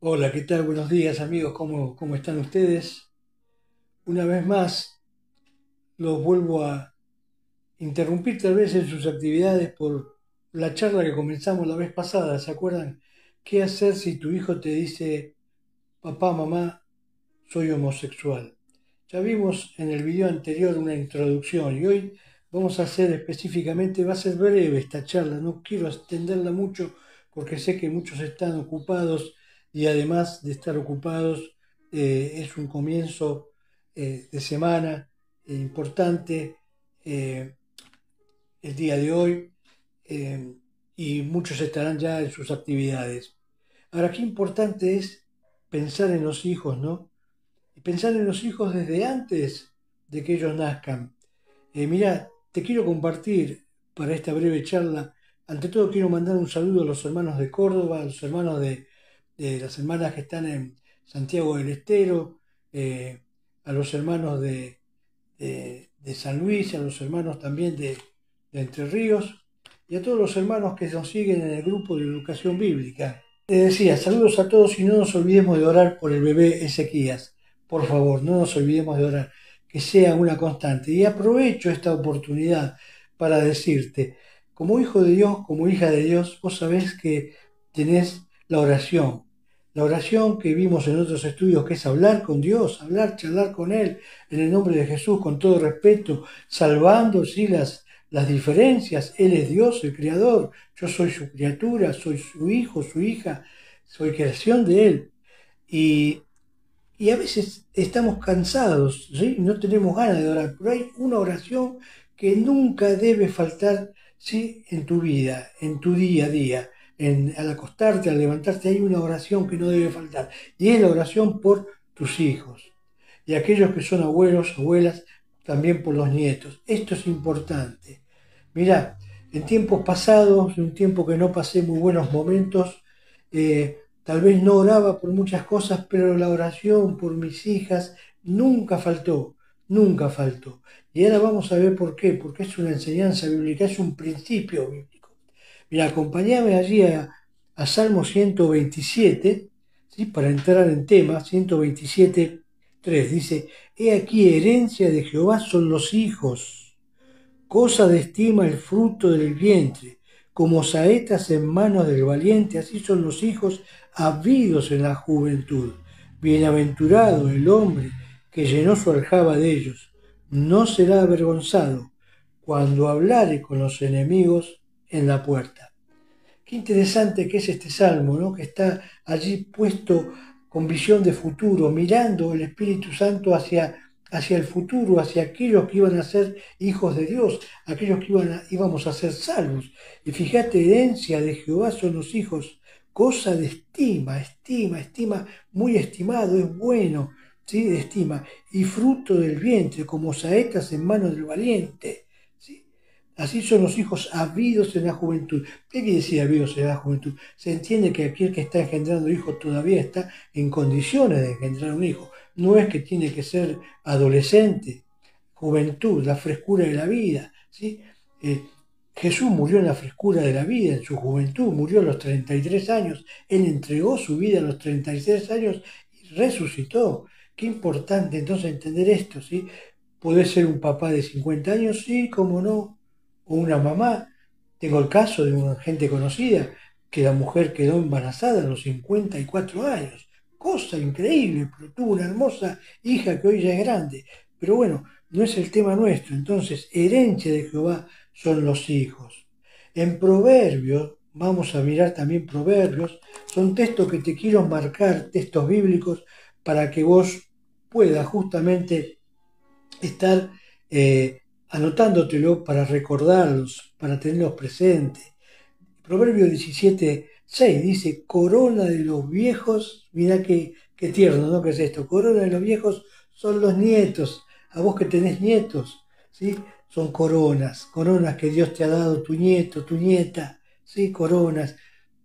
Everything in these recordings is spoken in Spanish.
Hola, ¿qué tal? Buenos días amigos, ¿cómo están ustedes? Una vez más los vuelvo a interrumpir tal vez en sus actividades por la charla que comenzamos la vez pasada. ¿Se acuerdan? ¿Qué hacer si tu hijo te dice, papá, mamá, soy homosexual? Ya vimos en el video anterior una introducción y hoy vamos a hacer específicamente, va a ser breve esta charla, no quiero extenderla mucho porque sé que muchos están ocupados y además de estar ocupados es un comienzo de semana importante eh, el día de hoy eh, y muchos estarán ya en sus actividades. Ahora, qué importante es pensar en los hijos, ¿no? Y pensar en los hijos desde antes de que ellos nazcan. Mira, te quiero compartir para esta breve charla. Ante todo quiero mandar un saludo a los hermanos de Córdoba, a los hermanos de las hermanas que están en Santiago del Estero, a los hermanos de San Luis, a los hermanos también de Entre Ríos y a todos los hermanos que nos siguen en el grupo de educación bíblica. Les decía, saludos a todos y no nos olvidemos de orar por el bebé Ezequías. Por favor, no nos olvidemos de orar, que sea una constante. Y aprovecho esta oportunidad para decirte, como hijo de Dios, como hija de Dios, vos sabés que tenés la oración que vimos en otros estudios, que es hablar con Dios, hablar, charlar con Él, en el nombre de Jesús, con todo respeto, salvando, sí, las diferencias. Él es Dios, el Creador, yo soy su criatura, soy su hijo, su hija, soy creación de Él. Y, y a veces estamos cansados, ¿sí? No tenemos ganas de orar, pero hay una oración que nunca debe faltar, ¿sí? En tu vida, en tu día a día. Al acostarte, al levantarte, hay una oración que no debe faltar. Y es la oración por tus hijos. Y aquellos que son abuelos, abuelas, también por los nietos. Esto es importante. Mirá, en tiempos pasados, en un tiempo que no pasé muy buenos momentos, tal vez no oraba por muchas cosas, pero la oración por mis hijas nunca faltó, nunca faltó. Y ahora vamos a ver por qué, porque es una enseñanza bíblica, es un principio bíblico. Mira, acompáñame allí a Salmo 127, ¿sí? Para entrar en tema, 127, 3, dice, He aquí herencia de Jehová son los hijos, cosa de estima el fruto del vientre, como saetas en manos del valiente, así son los hijos habidos en la juventud. Bienaventurado el hombre que llenó su aljaba de ellos, no será avergonzado cuando hablare con los enemigos en la puerta. Qué interesante que es este salmo, ¿no? Que está allí puesto con visión de futuro, mirando el Espíritu Santo hacia el futuro, hacia aquellos que iban a ser hijos de Dios, aquellos que íbamos a ser salvos. Y fíjate, herencia de Jehová son los hijos, cosa de estima, muy estimado, es bueno, ¿sí? De estima, y fruto del vientre, como saetas en manos del valiente. ¿Sí? Así son los hijos habidos en la juventud. ¿Qué quiere decir habidos en la juventud? Se entiende que aquel que está engendrando hijos todavía está en condiciones de engendrar un hijo. No es que tiene que ser adolescente, juventud, la frescura de la vida. ¿Sí? Eh, Jesús murió en la frescura de la vida, en su juventud, murió a los 33 años. Él entregó su vida a los 33 años y resucitó. Qué importante entonces entender esto, ¿sí? ¿Puede ser un papá de 50 años? Sí, cómo no, o una mamá. Tengo el caso de una gente conocida que la mujer quedó embarazada a los 54 años. Cosa increíble, pero tuvo una hermosa hija que hoy ya es grande. Pero bueno, no es el tema nuestro. Entonces, herencia de Jehová son los hijos. En Proverbios, vamos a mirar también Proverbios, son textos que te quiero marcar, textos bíblicos, para que vos puedas justamente estar anotándotelo para recordarlos, para tenerlos presentes. Proverbio 17:6 dice, corona de los viejos, mira qué tierno, ¿no? ¿Qué es esto? Corona de los viejos son los nietos, a vos que tenés nietos, ¿sí? Son coronas, coronas que Dios te ha dado, tu nieto, tu nieta, ¿sí? Coronas.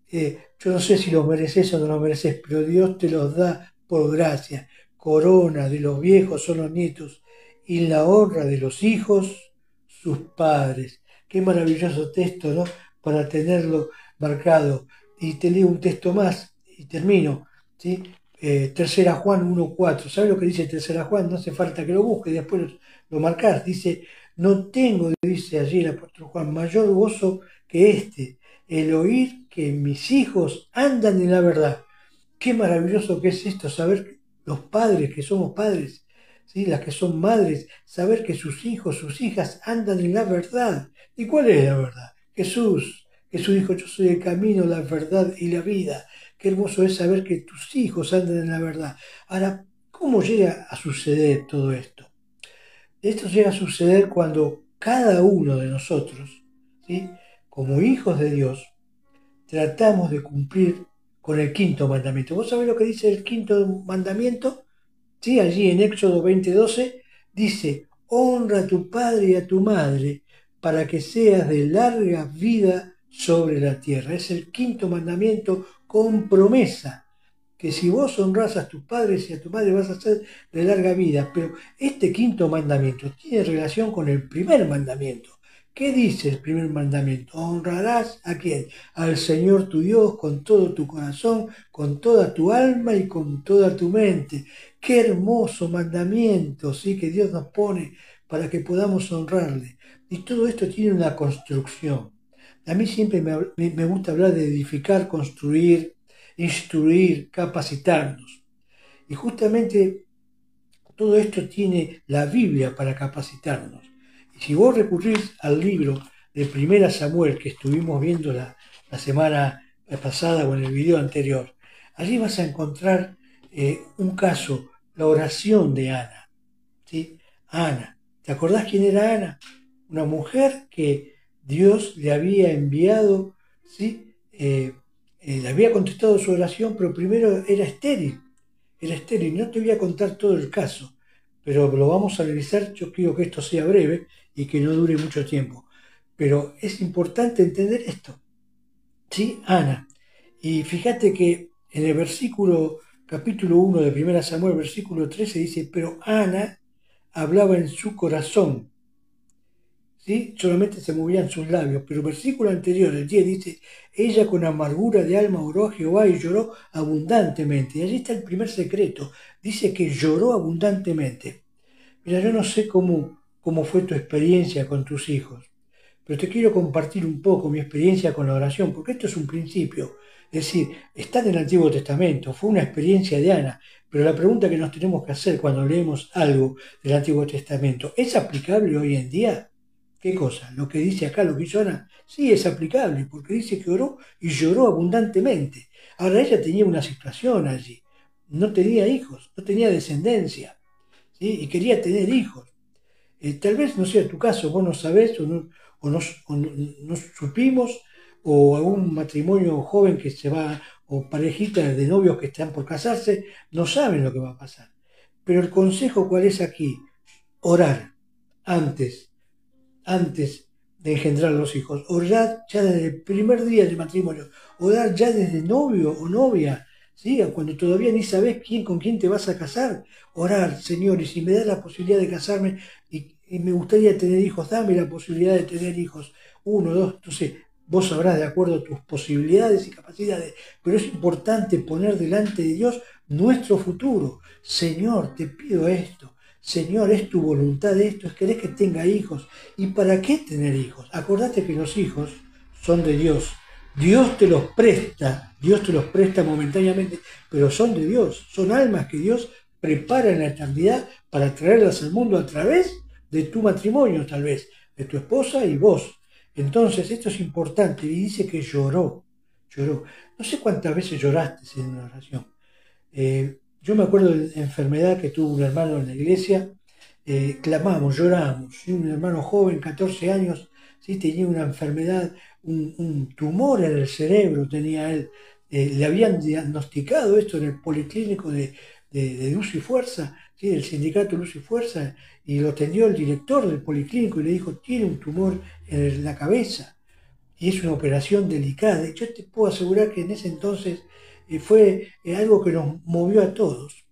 Yo no sé si los mereces o no los mereces, pero Dios te los da por gracia. Corona de los viejos son los nietos y la honra de los hijos, sus padres. Qué maravilloso texto, ¿no? Para tenerlo marcado. Y te leo un texto más y termino. ¿sí? Tercera Juan 1:4. ¿Sabe lo que dice Tercera Juan? No hace falta que lo busque, después lo marcás. Dice, no tengo, dice allí el apóstol Juan, mayor gozo que este, el oír que mis hijos andan en la verdad. Qué maravilloso que es esto, saber que los padres, que somos padres, ¿sí? Las que son madres, saber que sus hijos, sus hijas andan en la verdad. ¿Y cuál es la verdad? Jesús. Jesús dijo, yo soy el camino, la verdad y la vida. Qué hermoso es saber que tus hijos andan en la verdad. Ahora, ¿cómo llega a suceder todo esto? Esto llega a suceder cuando cada uno de nosotros, ¿sí? Como hijos de Dios, tratamos de cumplir con el quinto mandamiento. ¿Vos sabés lo que dice el quinto mandamiento? Sí, allí en Éxodo 20:12 dice, honra a tu padre y a tu madre para que seas de larga vida sobre la tierra. Es el quinto mandamiento con promesa, que si vos honrás a tus padres y a tu madre vas a ser de larga vida. Pero este quinto mandamiento tiene relación con el primer mandamiento. ¿Qué dice el primer mandamiento? Honrarás a quién? Al Señor tu Dios con todo tu corazón, con toda tu alma y con toda tu mente. Qué hermoso mandamiento, ¿sí? Que Dios nos pone para que podamos honrarle. Y todo esto tiene una construcción. A mí siempre me gusta hablar de edificar, construir, instruir, capacitarnos. Y justamente todo esto tiene la Biblia para capacitarnos. Y si vos recurrís al libro de Primera Samuel que estuvimos viendo la semana pasada o en el video anterior, allí vas a encontrar un caso, la oración de Ana. ¿Sí? Ana. ¿Te acordás quién era Ana? Una mujer que Dios le había enviado, ¿sí? Le había contestado su oración, pero primero era estéril. Era estéril. No te voy a contar todo el caso, pero lo vamos a analizar. Yo quiero que esto sea breve y que no dure mucho tiempo. Pero es importante entender esto. ¿Sí? Ana. Y fíjate que en el versículo, capítulo 1 de Primera Samuel, versículo 13 dice, pero Ana hablaba en su corazón, ¿sí? Solamente se movían sus labios, pero el versículo anterior, el 10, dice, ella con amargura de alma oró a Jehová y lloró abundantemente. Y allí está el primer secreto, dice que lloró abundantemente. Mira, yo no sé cómo fue tu experiencia con tus hijos, pero te quiero compartir un poco mi experiencia con la oración, porque esto es un principio. Es decir, está en el Antiguo Testamento, fue una experiencia de Ana, pero la pregunta que nos tenemos que hacer cuando leemos algo del Antiguo Testamento, ¿es aplicable hoy en día? ¿Qué cosa? Lo que dice acá, lo que hizo Ana, sí es aplicable, porque dice que oró y lloró abundantemente. Ahora ella tenía una situación allí, no tenía hijos, no tenía descendencia, ¿sí? Y quería tener hijos. Tal vez no sea tu caso, vos no sabés o no supimos, o algún matrimonio joven que se va, o parejitas de novios que están por casarse, no saben lo que va a pasar. Pero el consejo, ¿cuál es aquí? Orar antes, antes de engendrar los hijos. Orar ya desde el primer día del matrimonio. Orar ya desde novio o novia. ¿Sí? Cuando todavía ni sabes con quién te vas a casar. Orar, Señor, y si me das la posibilidad de casarme y me gustaría tener hijos, dame la posibilidad de tener hijos. Uno, dos, entonces vos sabrás de acuerdo a tus posibilidades y capacidades. Pero es importante poner delante de Dios nuestro futuro. Señor, te pido esto. Señor, es tu voluntad esto, es querés que tenga hijos. ¿Y para qué tener hijos? Acordate que los hijos son de Dios. Dios te los presta momentáneamente, pero son de Dios, son almas que Dios prepara en la eternidad para traerlas al mundo a través de tu matrimonio, tal vez, de tu esposa y vos. Entonces, esto es importante. Y dice que lloró, lloró. No sé cuántas veces lloraste en una oración. Yo me acuerdo de la enfermedad que tuvo un hermano en la iglesia, clamamos, lloramos, ¿sí? Un hermano joven, 14 años, ¿sí? Tenía una enfermedad, un tumor en el cerebro tenía él. Le habían diagnosticado esto en el policlínico de Luz y Fuerza, ¿sí? Del sindicato Luz y Fuerza, y lo atendió el director del policlínico y le dijo, tiene un tumor en la cabeza y es una operación delicada. Y yo te puedo asegurar que en ese entonces fue algo que nos movió a todos.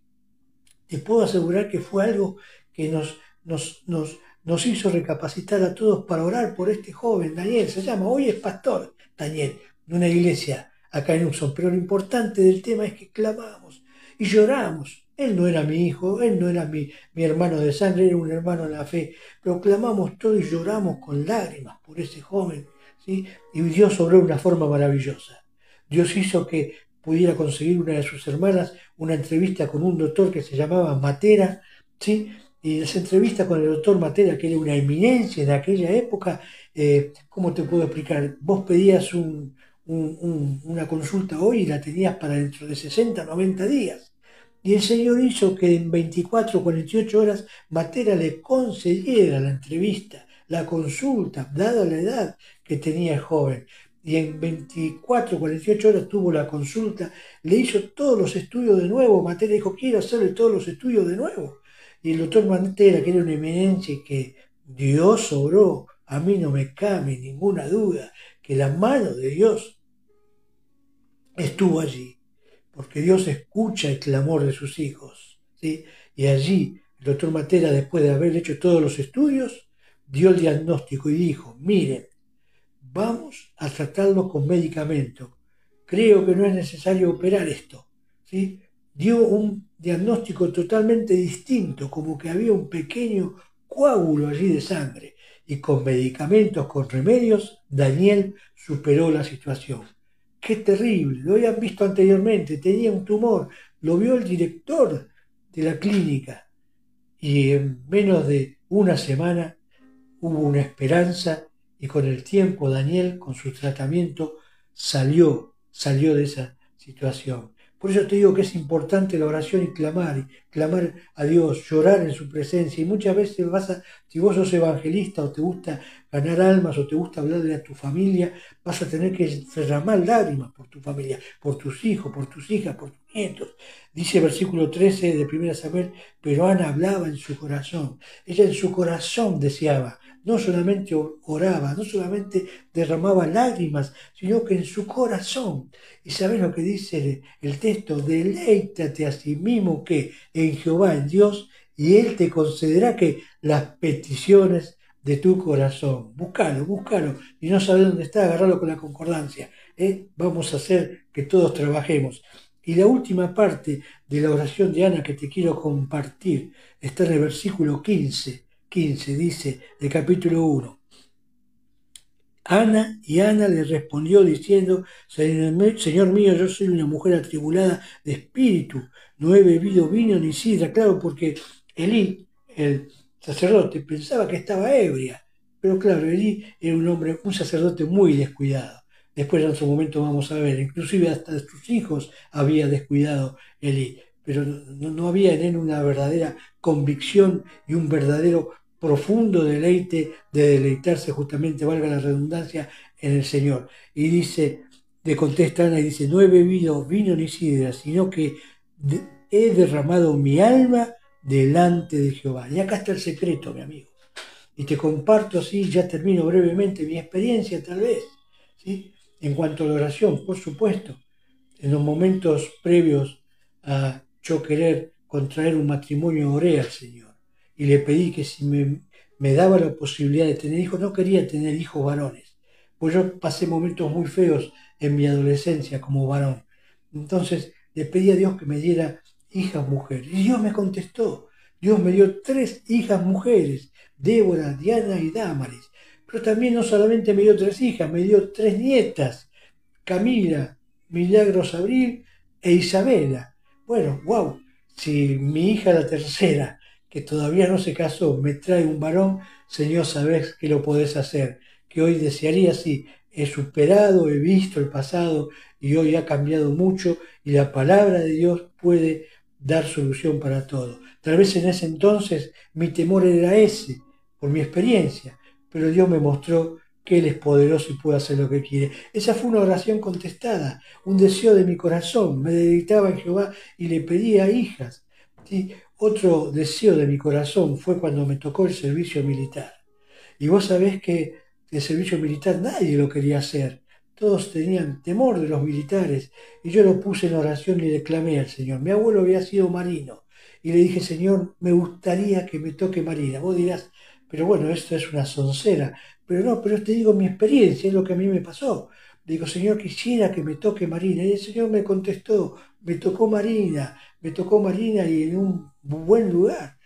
Te puedo asegurar que fue algo que nos hizo recapacitar a todos para orar por este joven, Daniel, se llama, hoy es pastor, Daniel, de una iglesia acá en Uxon, pero lo importante del tema es que clamamos y lloramos. Él no era mi hijo, él no era mi hermano de sangre, era un hermano en la fe, pero clamamos todo y lloramos con lágrimas por ese joven, ¿sí? Y Dios obró de una forma maravillosa. Dios hizo que pudiera conseguir una de sus hermanas una entrevista con un doctor que se llamaba Matera, ¿sí? Y esa entrevista con el doctor Matera, que era una eminencia en aquella época, ¿cómo te puedo explicar? Vos pedías una consulta hoy y la tenías para dentro de 60, 90 días. Y el Señor hizo que en 24, 48 horas Matera le concediera la entrevista, la consulta, dada la edad que tenía el joven. Y en 24, 48 horas tuvo la consulta, le hizo todos los estudios de nuevo. Matera dijo, quiero hacerle todos los estudios de nuevo. Y el doctor Matera, que era una eminencia y que Dios obró, a mí no me cabe ninguna duda que la mano de Dios estuvo allí, porque Dios escucha el clamor de sus hijos, ¿sí? Y allí el doctor Matera, después de haber hecho todos los estudios, dio el diagnóstico y dijo, miren, vamos a tratarlo con medicamento. Creo que no es necesario operar esto, ¿sí? Dio un diagnóstico totalmente distinto, como que había un pequeño coágulo allí de sangre. Y con medicamentos, con remedios, Daniel superó la situación. Qué terrible, lo habían visto anteriormente, tenía un tumor, lo vio el director de la clínica y en menos de una semana hubo una esperanza y con el tiempo Daniel, con su tratamiento, salió de esa situación. Por eso te digo que es importante la oración y clamar a Dios, llorar en su presencia. Y muchas veces si vos sos evangelista o te gusta ganar almas o te gusta hablarle a tu familia, vas a tener que derramar lágrimas por tu familia, por tus hijos, por tus hijas, por tus nietos. Dice el versículo 13 de 1 Samuel, pero Ana hablaba en su corazón. Ella en su corazón deseaba, no solamente oraba, no solamente derramaba lágrimas, sino que en su corazón. ¿Y sabes lo que dice el texto? Deleítate a sí mismo que en Jehová, en Dios, y Él te concederá que las peticiones de tu corazón. Búscalo, búscalo. Y no sabes dónde está, agarralo con la concordancia. Vamos a hacer que todos trabajemos. Y la última parte de la oración de Ana que te quiero compartir está en el versículo 15 dice, del capítulo 1. Ana le respondió diciendo, Señor mío, yo soy una mujer atribulada de espíritu, no he bebido vino ni sidra. Claro, porque Elí, el sacerdote, pensaba que estaba ebria, pero claro, Elí era un sacerdote muy descuidado. Después en su momento vamos a ver, inclusive hasta sus hijos había descuidado Elí, pero no había en él una verdadera convicción y un verdadero profundo deleite de deleitarse justamente, valga la redundancia, en el Señor. Y dice, le contesta Ana y dice, no he bebido vino ni sidra, sino que he derramado mi alma delante de Jehová. Y acá está el secreto, mi amigo. Y te comparto así, ya termino brevemente mi experiencia tal vez, ¿sí? En cuanto a la oración, por supuesto, en los momentos previos a yo querer contraer un matrimonio, oré al Señor y le pedí que si me daba la posibilidad de tener hijos, no quería tener hijos varones, pues yo pasé momentos muy feos en mi adolescencia como varón. Entonces le pedí a Dios que me diera hijas mujeres. Y Dios me contestó. Dios me dio 3 hijas mujeres, Débora, Diana y Dámaris. Pero también no solamente me dio 3 hijas, me dio 3 nietas, Camila, Milagros Abril e Isabela. Bueno, wow, si mi hija la tercera, que todavía no se casó, me trae un varón, Señor, sabes que lo podés hacer, que hoy desearía, sí, he superado, he visto el pasado y hoy ha cambiado mucho y la palabra de Dios puede dar solución para todo. Tal vez en ese entonces mi temor era ese, por mi experiencia, pero Dios me mostró que Él es poderoso y puede hacer lo que quiere. Esa fue una oración contestada, un deseo de mi corazón. Me dedicaba en Jehová y le pedía hijas, ¿sí? Otro deseo de mi corazón fue cuando me tocó el servicio militar. Y vos sabés que el servicio militar nadie lo quería hacer. Todos tenían temor de los militares. Y yo lo puse en oración y le clamé al Señor. Mi abuelo había sido marino. Y le dije, Señor, me gustaría que me toque marina. Vos dirás, pero bueno, esto es una soncera. Pero no, pero te digo mi experiencia, es lo que a mí me pasó. Le digo, Señor, quisiera que me toque Marina. Y el Señor me contestó, me tocó Marina y en un buen lugar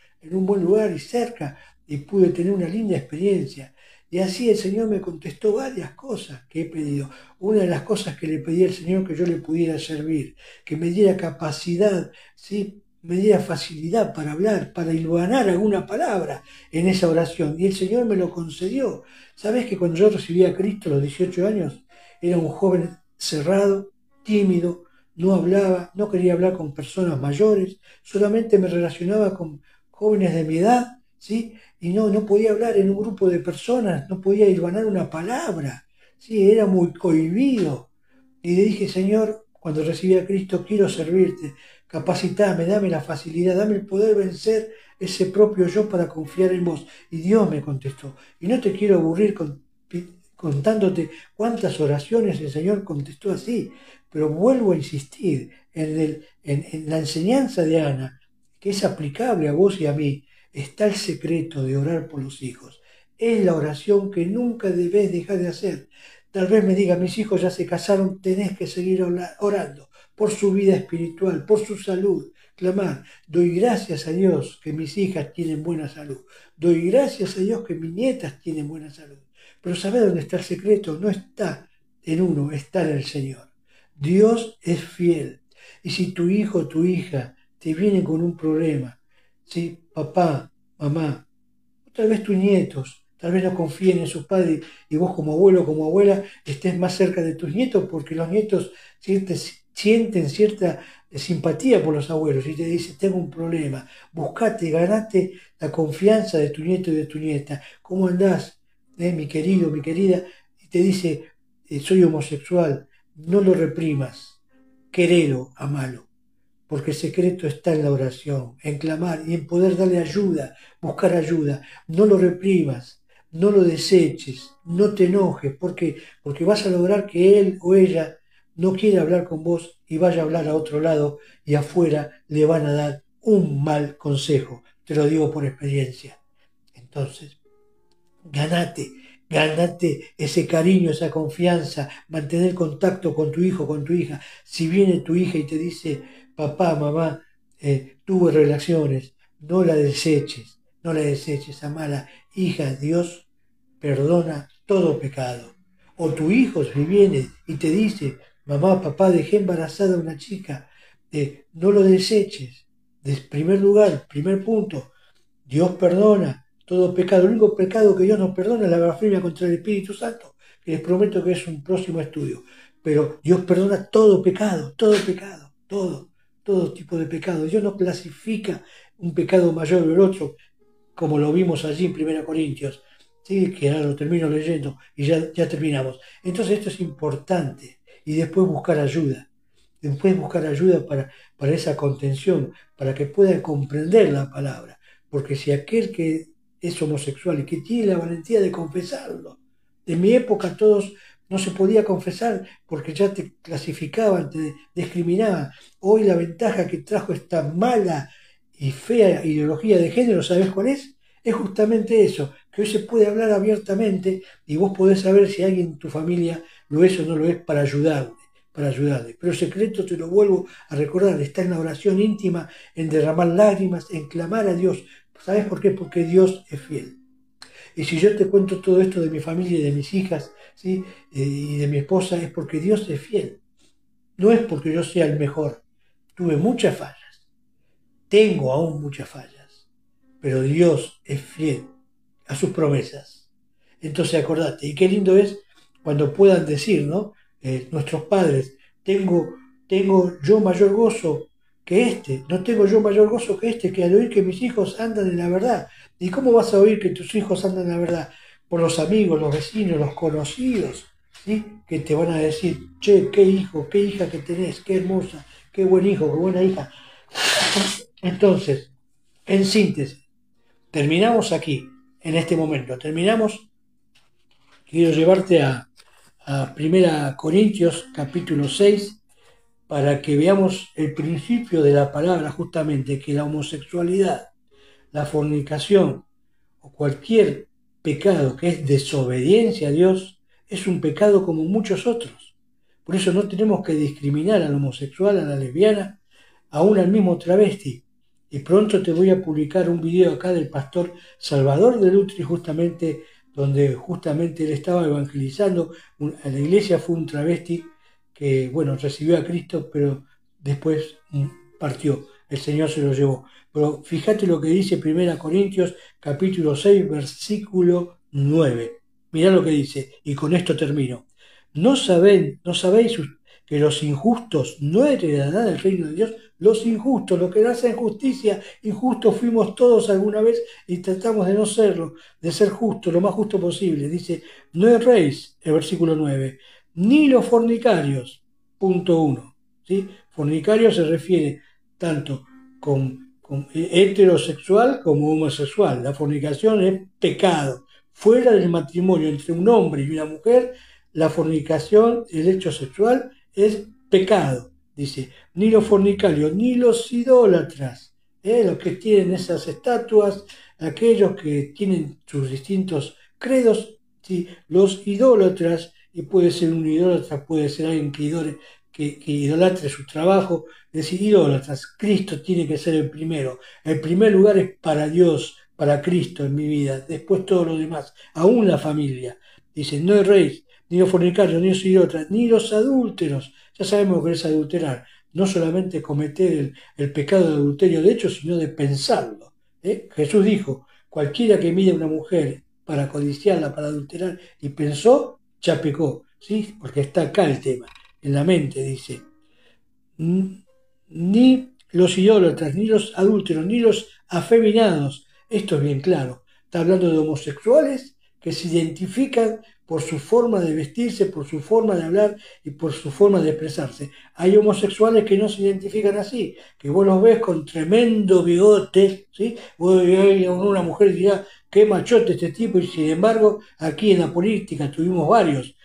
y cerca, y pude tener una linda experiencia. Y así el Señor me contestó varias cosas que he pedido. Una de las cosas que le pedí al Señor que yo le pudiera servir, que me diera capacidad, ¿sí? Me diera facilidad para hablar, para hilvanar alguna palabra en esa oración. Y el Señor me lo concedió. ¿Sabes que cuando yo recibí a Cristo a los 18 años, era un joven cerrado, tímido, no hablaba, no quería hablar con personas mayores, solamente me relacionaba con jóvenes de mi edad, ¿sí? Y no podía hablar en un grupo de personas, no podía hilvanar una palabra, ¿sí? Era muy cohibido. Y le dije, Señor, cuando recibí a Cristo, quiero servirte, capacitame, dame la facilidad, dame el poder vencer ese propio yo para confiar en vos. Y Dios me contestó. Y no te quiero aburrir contándote cuántas oraciones el Señor contestó así, pero vuelvo a insistir en la enseñanza de Ana, que es aplicable a vos y a mí. Está el secreto de orar por los hijos. Es la oración que nunca debes dejar de hacer. Tal vez me diga, mis hijos ya se casaron, tenés que seguir orando por su vida espiritual, por su salud. Clamar, doy gracias a Dios que mis hijas tienen buena salud. Doy gracias a Dios que mis nietas tienen buena salud. Pero ¿sabe dónde está el secreto? No está en uno, está en el Señor. Dios es fiel. Y si tu hijo o tu hija te viene con un problema, ¿sí? Papá, mamá, tal vez tus nietos, tal vez no confíen en sus padres y vos como abuelo o como abuela estés más cerca de tus nietos porque los nietos sienten cierta simpatía por los abuelos y te dicen, tengo un problema, buscate, ganate la confianza de tu nieto y de tu nieta. ¿Cómo andás, mi querido, mi querida? Y te dice, soy homosexual, no lo reprimas, querelo, amalo. Porque el secreto está en la oración, en clamar y en poder darle ayuda, buscar ayuda. No lo reprimas, no lo deseches, no te enojes, porque vas a lograr que él o ella no quiera hablar con vos y vaya a hablar a otro lado y afuera le van a dar un mal consejo. Te lo digo por experiencia. Entonces, ganate, ganate ese cariño, esa confianza, mantener contacto con tu hijo, con tu hija. Si viene tu hija y te dice, papá, mamá, tuve relaciones, no la deseches, amala. Hija, Dios perdona todo pecado. O tu hijo si viene y te dice, mamá, papá, dejé embarazada a una chica, no lo deseches. En primer lugar, primer punto, Dios perdona todo pecado. El único pecado que Dios nos perdona es la blasfemia contra el Espíritu Santo, que les prometo que es un próximo estudio. Pero Dios perdona todo pecado, todo tipo de pecado. Dios no clasifica un pecado mayor o el otro, como lo vimos allí en 1 Corintios, ¿sí? Que ahora lo termino leyendo y ya terminamos. Entonces esto es importante. Y después buscar ayuda. Después buscar ayuda para esa contención, para que puedan comprender la palabra. Porque si aquel que es homosexual y que tiene la valentía de confesarlo, en mi época todos no se podía confesar porque ya te clasificaban, te discriminaban. Hoy la ventaja que trajo esta mala y fea ideología de género, ¿sabes cuál es? Es justamente eso, que hoy se puede hablar abiertamente y vos podés saber si alguien en tu familia lo es o no lo es para ayudarle. Pero el secreto, te lo vuelvo a recordar, está en la oración íntima, en derramar lágrimas, en clamar a Dios. ¿Sabes por qué? Porque Dios es fiel. Y si yo te cuento todo esto de mi familia y de mis hijas, ¿sí? Y de mi esposa, es porque Dios es fiel. No es porque yo sea el mejor. Tuve muchas fallas, tengo aún muchas fallas, pero Dios es fiel a sus promesas. Entonces acordate, y qué lindo es cuando puedan decir, ¿no? Nuestros padres, tengo yo mayor gozo que este, no tengo yo mayor gozo que este, que al oír que mis hijos andan en la verdad. ¿Y cómo vas a oír que tus hijos andan en la verdad? Por los amigos, los vecinos, los conocidos, ¿sí? Que te van a decir, che, qué hijo, qué hija que tenés, qué hermosa, qué buen hijo, qué buena hija. Entonces, en síntesis, terminamos aquí, en este momento. Terminamos, quiero llevarte a 1 Corintios capítulo 6 para que veamos el principio de la palabra, justamente, que la homosexualidad, la fornicación o cualquier pecado que es desobediencia a Dios es un pecado como muchos otros. Por eso no tenemos que discriminar al homosexual, a la lesbiana, aún al mismo travesti. Y pronto te voy a publicar un video acá del pastor Salvador de Lutri, justamente donde justamente él estaba evangelizando. A la iglesia fue un travesti que, bueno, recibió a Cristo, pero después partió. El Señor se lo llevó. Pero fíjate lo que dice 1 Corintios capítulo 6, versículo 9. Mirá lo que dice, y con esto termino. ¿No sabéis que los injustos no heredarán el reino de Dios? Los injustos, los que no hacen justicia, injustos fuimos todos alguna vez y tratamos de no serlo, de ser justos, lo más justo posible. Dice, no erréis, el versículo 9, ni los fornicarios, punto 1. ¿Sí? Fornicario se refiere tanto con heterosexual como homosexual. La fornicación es pecado. Fuera del matrimonio entre un hombre y una mujer, la fornicación, el hecho sexual, es pecado. Dice, ni los fornicarios, ni los idólatras, los que tienen esas estatuas, aquellos que tienen sus distintos credos, ¿sí? Los idólatras, y puede ser un idólatra, puede ser alguien que idolatre su trabajo, es decir, idólatras. Cristo tiene que ser el primero. El primer lugar es para Dios, para Cristo en mi vida, después todo lo demás, aún la familia. Dice, no erréis, ni los fornicarios, ni los idólatras, ni los adúlteros. Ya sabemos que es adulterar, no solamente cometer el pecado de adulterio de hecho, sino de pensarlo. Jesús dijo, cualquiera que mire a una mujer para codiciarla, para adulterar, y pensó, ya pecó, ¿sí? Porque está acá el tema, en la mente, dice. Ni los idólatras, ni los adúlteros, ni los afeminados. Esto es bien claro. Está hablando de homosexuales que se identifican por su forma de vestirse, por su forma de hablar y por su forma de expresarse. Hay homosexuales que no se identifican así, que vos los ves con tremendo bigote, ¿sí? Vos ves a una mujer y dirá, qué machote este tipo, y sin embargo, aquí en la política tuvimos varios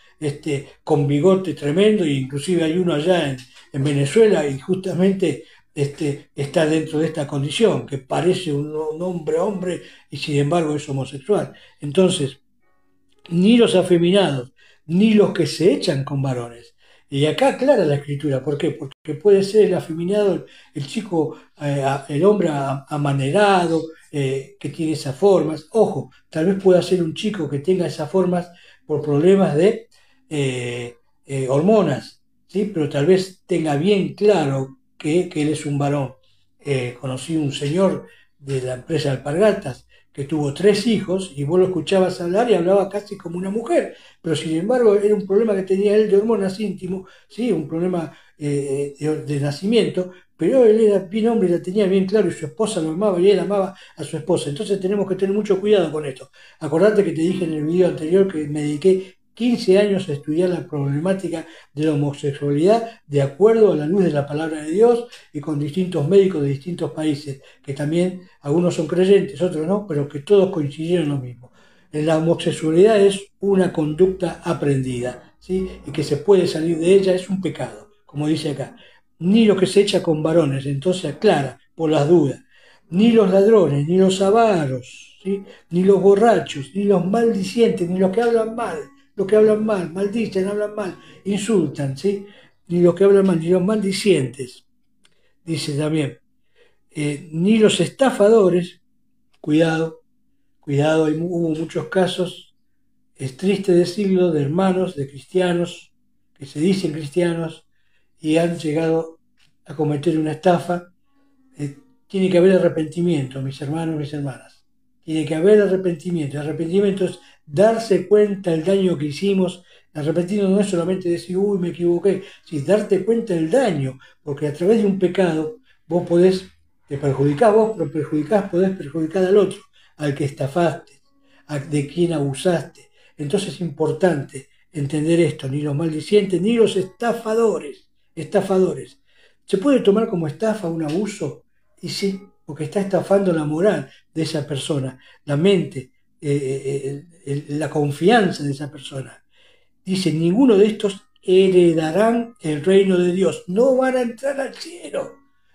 con bigote tremendo, e inclusive hay uno allá en Venezuela y justamente está dentro de esta condición, que parece un hombre y sin embargo es homosexual. Entonces, ni los afeminados, ni los que se echan con varones. Y acá aclara la escritura, ¿por qué? Porque puede ser el afeminado, el chico, el hombre amanerado, que tiene esas formas. Ojo, tal vez pueda ser un chico que tenga esas formas por problemas de hormonas, ¿sí? Pero tal vez tenga bien claro que él es un varón. Conocí un señor de la empresa de Alpargatas que tuvo 3 hijos y vos lo escuchabas hablar y hablaba casi como una mujer, pero sin embargo era un problema que tenía él de hormonas íntimo, ¿sí? Un problema de nacimiento, pero él era bien hombre y la tenía bien claro y su esposa lo amaba y él amaba a su esposa. Entonces tenemos que tener mucho cuidado con esto. Acordate que te dije en el video anterior que me dediqué 15 años a estudiar la problemática de la homosexualidad de acuerdo a la luz de la palabra de Dios y con distintos médicos de distintos países, que también algunos son creyentes, otros no, pero que todos coincidieron en lo mismo. La homosexualidad es una conducta aprendida, ¿sí? Y que se puede salir de ella, es un pecado, como dice acá. Ni lo que se echa con varones, entonces aclara, por las dudas, ni los ladrones, ni los avaros, ¿sí? Ni los borrachos, ni los maldicientes, ni los que hablan mal, los que hablan mal, maldicen, hablan mal, insultan, ¿sí? Ni los que hablan mal, ni los maldicientes, dice también, ni los estafadores, cuidado, cuidado, hubo muchos casos, es triste decirlo, de hermanos, de cristianos, que se dicen cristianos y han llegado a cometer una estafa. Tiene que haber arrepentimiento, mis hermanos, mis hermanas. Tiene que haber arrepentimiento. El arrepentimiento es darse cuenta del daño que hicimos. Arrepentimiento no es solamente decir, uy, me equivoqué, sino darte cuenta del daño, porque a través de un pecado vos podés, te perjudicás vos, pero podés perjudicar al otro, al que estafaste, de quien abusaste. Entonces es importante entender esto, ni los maldicientes, ni los estafadores. Estafadores. ¿Se puede tomar como estafa un abuso? Y sí, porque está estafando la moral de esa persona, la mente, la confianza de esa persona. Dice, ninguno de estos heredarán el reino de Dios. No van a entrar al cielo.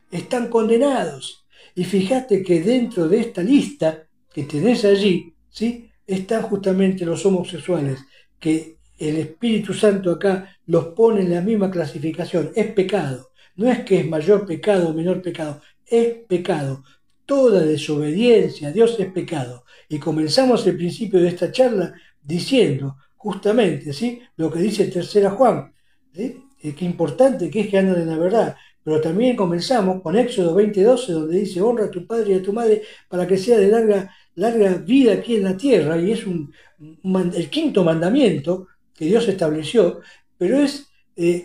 Están condenados. Y fíjate que dentro de esta lista que tenés allí, ¿sí? Están justamente los homosexuales, que el Espíritu Santo acá los pone en la misma clasificación, es pecado. No es que es mayor pecado o menor pecado, es pecado. Toda desobediencia a Dios es pecado. Y comenzamos el principio de esta charla diciendo justamente, ¿sí?, lo que dice tercera Juan, ¿sí?, qué importante que es que andan en la verdad. Pero también comenzamos con Éxodo 20:12, donde dice: honra a tu padre y a tu madre para que sea de larga vida aquí en la tierra. Y es el quinto mandamiento que Dios estableció, pero es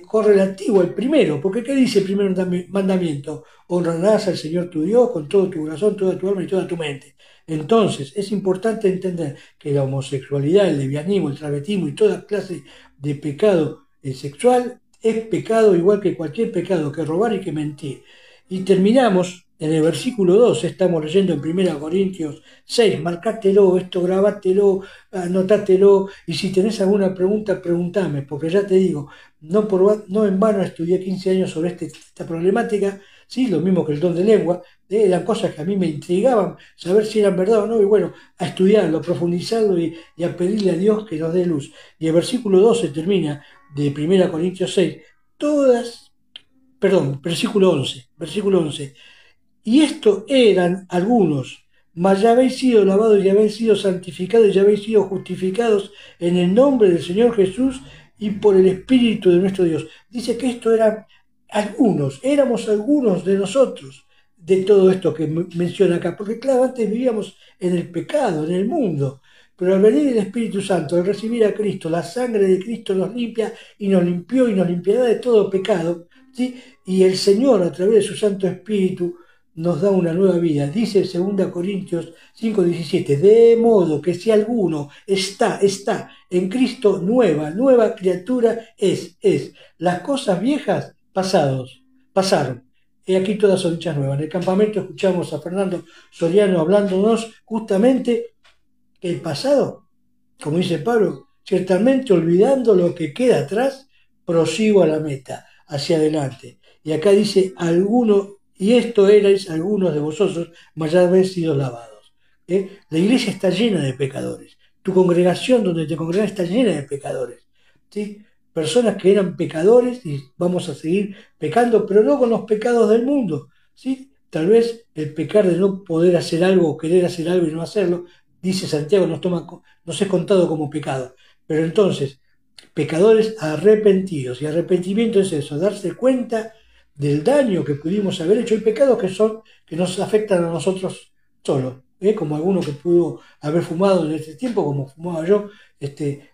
correlativo al primero, porque ¿qué dice el primer mandamiento? Honrarás al Señor tu Dios con todo tu corazón, toda tu alma y toda tu mente. Entonces, es importante entender que la homosexualidad, el lesbianismo, el travestismo y toda clase de pecado sexual es pecado igual que cualquier pecado, que robar y que mentir. Y terminamos en el versículo 2, estamos leyendo en 1 Corintios 6, marcátelo, esto grabátelo, anotátelo, y si tenés alguna pregunta, preguntame, porque ya te digo, no en vano estudié 15 años sobre esta problemática, ¿sí? Lo mismo que el don de lengua, eran cosas que a mí me intrigaban, saber si eran verdad o no, y bueno, a estudiarlo, a profundizarlo y a pedirle a Dios que nos dé luz. Y el versículo 12 termina de 1 Corintios 6, versículo 11, y esto eran algunos, mas ya habéis sido lavados y habéis sido santificados y ya habéis sido justificados en el nombre del Señor Jesús y por el Espíritu de nuestro Dios. Dice que esto eran algunos, éramos algunos de nosotros de todo esto que menciona acá, porque claro, antes vivíamos en el pecado, en el mundo, pero al venir el Espíritu Santo, al recibir a Cristo, la sangre de Cristo nos limpia y nos limpió y nos limpiará de todo pecado, ¿sí? Y el Señor, a través de su Santo Espíritu, nos da una nueva vida. Dice 2 Corintios 5:17, de modo que si alguno está en Cristo, nueva criatura es. Las cosas viejas pasaron. Y aquí todas son hechas nuevas. En el campamento escuchamos a Fernando Soriano hablándonos justamente que el pasado, como dice Pablo, ciertamente olvidando lo que queda atrás, prosigo a la meta, hacia adelante. Y acá dice alguno, y esto erais algunos de vosotros, mas ya habéis sido lavados. La iglesia está llena de pecadores. Tu congregación donde te congregas está llena de pecadores. ¿Sí? Personas que eran pecadores y vamos a seguir pecando, pero no con los pecados del mundo. ¿Sí? Tal vez el pecar de no poder hacer algo o querer hacer algo y no hacerlo, dice Santiago, nos es contado como pecado. Pero entonces, pecadores arrepentidos, y arrepentimiento es eso, darse cuenta del daño que pudimos haber hecho. Hay pecados que nos afectan a nosotros solos, como alguno que pudo haber fumado en este tiempo, como fumaba yo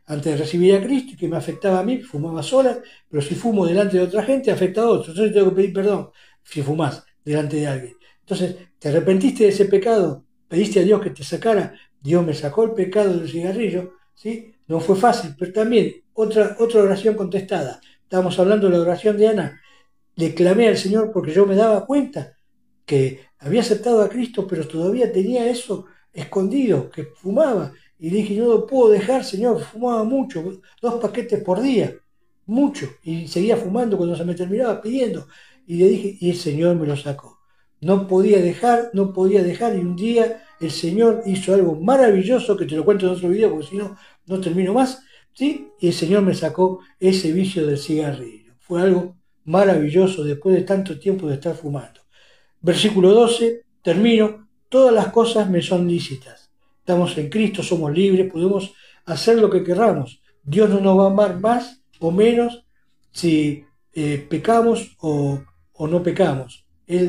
antes de recibir a Cristo, y que me afectaba a mí, fumaba sola, pero si fumo delante de otra gente, afecta a otros. Entonces tengo que pedir perdón si fumás delante de alguien. Entonces, ¿te arrepentiste de ese pecado? ¿Pediste a Dios que te sacara? Dios me sacó el pecado del cigarrillo, ¿sí? No fue fácil, pero también otra oración contestada. Estábamos hablando de la oración de Ana. Le clamé al Señor porque yo me daba cuenta que había aceptado a Cristo, pero todavía tenía eso escondido, que fumaba. Y le dije, no lo puedo dejar, Señor, fumaba mucho, 2 paquetes por día, mucho. Y seguía fumando cuando se me terminaba pidiendo. Y le dije, y el Señor me lo sacó. No podía dejar, y un día el Señor hizo algo maravilloso, que te lo cuento en otro video, porque si no, no termino más, ¿sí? Y el Señor me sacó ese vicio del cigarrillo. Fue algo maravilloso después de tanto tiempo de estar fumando. Versículo 12, termino, todas las cosas me son lícitas. Estamos en Cristo, somos libres, podemos hacer lo que querramos. Dios no nos va a amar más o menos si pecamos o no pecamos.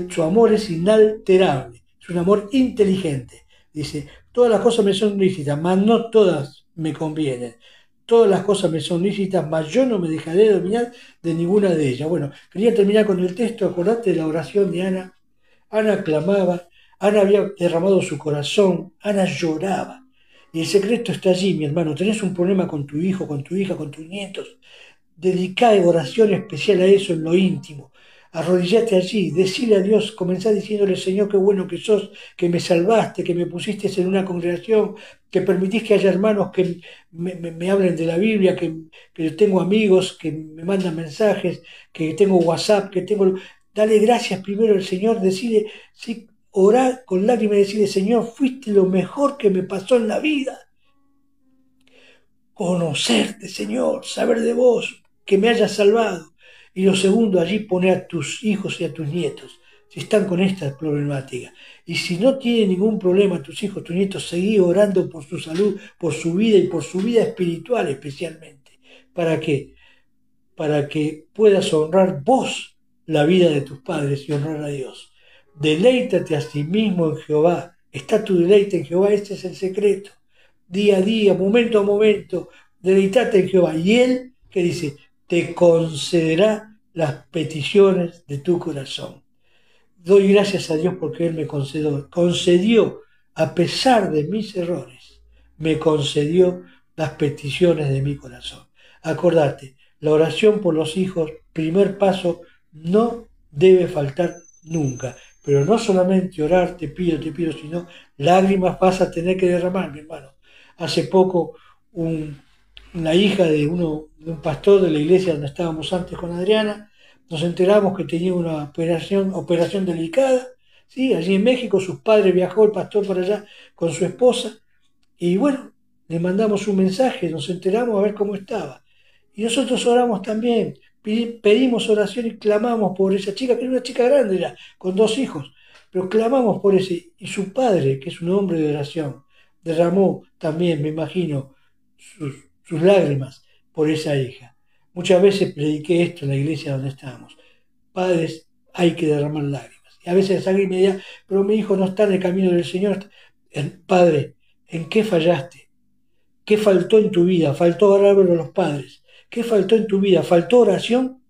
Su amor es inalterable, es un amor inteligente. Dice, todas las cosas me son lícitas, mas no todas me convienen. Todas las cosas me son lícitas, mas yo no me dejaré dominar de ninguna de ellas. Bueno, quería terminar con el texto, acordate de la oración de Ana. Ana clamaba, Ana había derramado su corazón, Ana lloraba. Y el secreto está allí, mi hermano. Tenés un problema con tu hijo, con tu hija, con tus nietos. Dedicá oración especial a eso en lo íntimo. Arrodillate allí, decile a Dios, comenzá diciéndole, Señor, qué bueno que sos, que me salvaste, que me pusiste en una congregación, que permitís que haya hermanos que me hablen de la Biblia, que tengo amigos que me mandan mensajes, que tengo WhatsApp, que tengo... Dale gracias primero al Señor, decile, sí, orá con lágrimas y decirle, Señor, fuiste lo mejor que me pasó en la vida. conocerte, Señor, saber de vos, que me hayas salvado. Y lo segundo, allí poner a tus hijos y a tus nietos, si están con esta problemática. Y si no tienen ningún problema tus hijos, tus nietos, seguí orando por su salud, por su vida y por su vida espiritual especialmente. ¿Para qué? Para que puedas honrar vos la vida de tus padres y honrar a Dios. Deleítate a sí mismo en Jehová. Está tu deleite en Jehová, este es el secreto. Día a día, momento a momento, deleitate en Jehová. Y Él, que dice, te concederá las peticiones de tu corazón. Doy gracias a Dios porque Él me concedió, a pesar de mis errores, me concedió las peticiones de mi corazón. Acordate, la oración por los hijos, primer paso, no debe faltar nunca. Pero no solamente orar, te pido, sino lágrimas vas a tener que derramar, mi hermano. Hace poco una hija de un pastor de la iglesia donde estábamos antes con Adriana, nos enteramos que tenía una operación delicada, ¿sí? Allí en México, sus padres viajó el pastor para allá con su esposa, y bueno, le mandamos un mensaje, nos enteramos a ver cómo estaba. Y nosotros oramos también, pedimos oración y clamamos por esa chica, que era una chica grande ya, con 2 hijos, pero clamamos por ese, y su padre, que es un hombre de oración, derramó también, me imagino, sus lágrimas por esa hija. Muchas veces prediqué esto en la iglesia donde estábamos. Padres, hay que derramar lágrimas. Y a veces alguien me dirá, pero mi hijo no está en el camino del Señor. Padre, ¿en qué fallaste? ¿Qué faltó en tu vida? Faltó hablarlo a los padres. ¿Qué faltó en tu vida? ¿Faltó oración?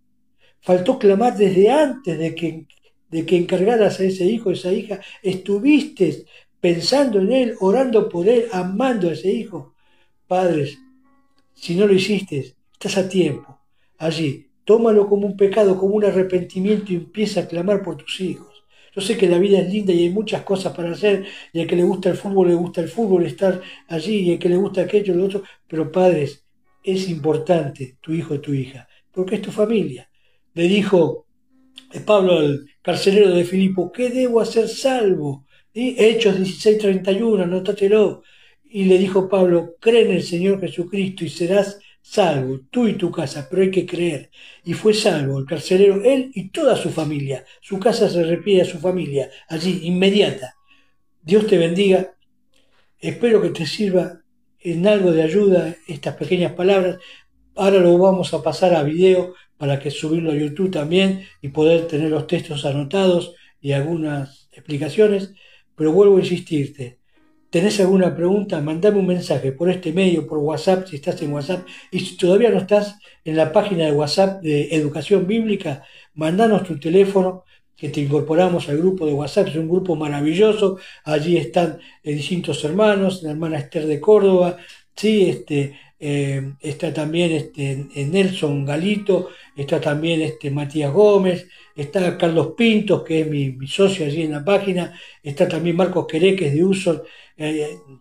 ¿Faltó clamar desde antes de que encargaras a ese hijo, esa hija? ¿Estuviste pensando en él, orando por él, amando a ese hijo? Padres, si no lo hiciste, estás a tiempo. Allí, tómalo como un pecado, como un arrepentimiento y empieza a clamar por tus hijos. Yo sé que la vida es linda y hay muchas cosas para hacer, y al que le gusta el fútbol, estar allí, y al que le gusta aquello, lo otro, pero padres, es importante tu hijo y tu hija, porque es tu familia. Le dijo Pablo al carcelero de Filipo, ¿qué debo hacer salvo? ¿Sí? Hechos 16:31, anótatelo. Y le dijo Pablo, cree en el Señor Jesucristo y serás salvo, tú y tu casa, pero hay que creer. Y fue salvo el carcelero, él y toda su familia. Su casa se refiere a su familia, allí, inmediata. Dios te bendiga. Espero que te sirva en algo de ayuda estas pequeñas palabras. Ahora lo vamos a pasar a video para que subirlo a YouTube también y poder tener los textos anotados y algunas explicaciones. Pero vuelvo a insistirte. ¿Tenés alguna pregunta? Mandame un mensaje por este medio, por WhatsApp, si estás en WhatsApp. Y si todavía no estás en la página de WhatsApp de Educación Bíblica, mandanos tu teléfono, que te incorporamos al grupo de WhatsApp. Es un grupo maravilloso. Allí están distintos hermanos, la hermana Esther de Córdoba, ¿sí? Está también Nelson Galito, está también Matías Gómez, está Carlos Pintos, que es mi socio allí en la página, está también Marcos Quereques de Uso.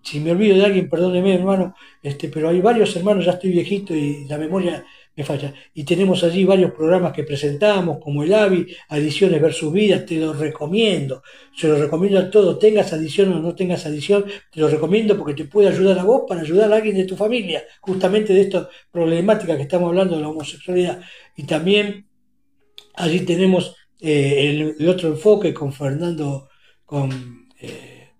Si me olvido de alguien, perdóneme, hermano, pero hay varios hermanos, ya estoy viejito y la memoria me falla. Y tenemos allí varios programas que presentamos, como el AVI, Adiciones versus Vidas, te lo recomiendo, se lo recomiendo a todos, tengas adición o no tengas adición, te lo recomiendo porque te puede ayudar a vos para ayudar a alguien de tu familia, justamente de esta problemática que estamos hablando de la homosexualidad. Y también allí tenemos el otro enfoque con Fernando,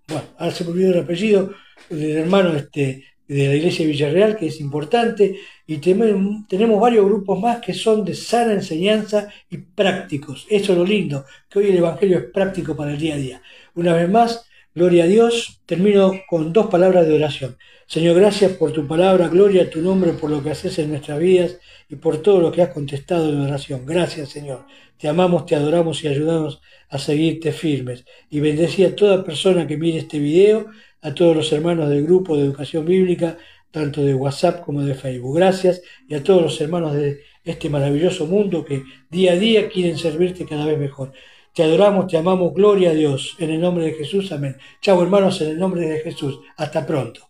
bueno, ahora se me olvidó el apellido, del hermano de la iglesia de Villarreal, que es importante, y tenemos varios grupos más que son de sana enseñanza y prácticos. Eso es lo lindo, que hoy el Evangelio es práctico para el día a día. Una vez más, gloria a Dios. Termino con 2 palabras de oración. Señor, gracias por tu palabra, gloria a tu nombre por lo que haces en nuestras vidas y por todo lo que has contestado en oración. Gracias, Señor. Te amamos, te adoramos y ayudamos a seguirte firmes. Y bendecí a toda persona que mire este video, a todos los hermanos del grupo de educación bíblica, tanto de WhatsApp como de Facebook. Gracias, y a todos los hermanos de este maravilloso mundo que día a día quieren servirte cada vez mejor. Te adoramos, te amamos, gloria a Dios. En el nombre de Jesús, amén. Chao, hermanos, en el nombre de Jesús. Hasta pronto.